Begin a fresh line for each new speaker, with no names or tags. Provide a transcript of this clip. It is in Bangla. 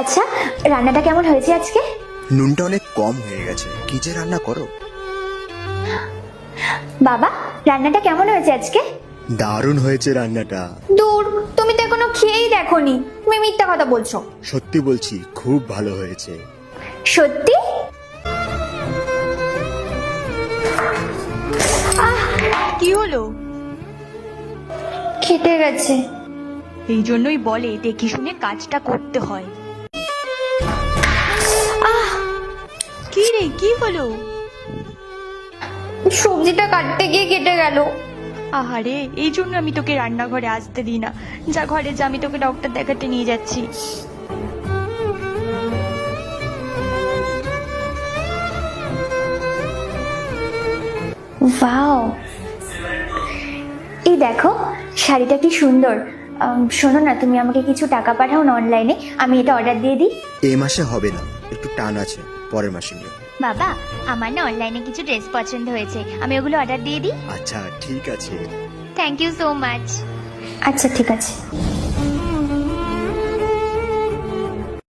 আচ্ছা, রান্নাটা কেমন হয়েছে আজকে?
নুনটা অনেক কম হয়ে গেছে, কি যে রান্না করো।
বাবা, রান্নাটা কেমন হয়েছে আজকে?
দারুণ হয়েছে রান্নাটা।
দূর, তুমি তো এখনো খেয়েই দেখোনি, তুমি মিথ্যা কথা বলছো।
সত্যি বলছি, খুব ভালো হয়েছে।
সত্যি?
কি হলো?
খেতে গেছে।
এই জন্যই বলে দেখে শুনে কাজটা করতে হয়। কি রে, কি হলো?
সবজিটা কাটতে গিয়ে কেটে গেল।
আহারে, এই জন্য আমি তোকে রান্নাঘরে আসতে দিই না। যা ঘরে যা, আমি তোকে ডক্টর দেখাতে নিয়ে যাচ্ছি।
ওয়াও, এই দেখো শাড়িটা কি সুন্দর। শোনো না, তুমি আমাকে কিছু টাকা পাঠাও না অনলাইনে, আমি এটা অর্ডার দিয়ে দিই।
এই মাসে হবে না, একটু টান আছে, পরের মাসে নিও।
বাবা, আমার না অনলাইনে কিছু ড্রেস পছন্দ হয়েছে, আমি ওগুলো অর্ডার দিয়ে দিই।
আচ্ছা ঠিক আছে।
Thank you so much. আচ্ছা ঠিক আছে।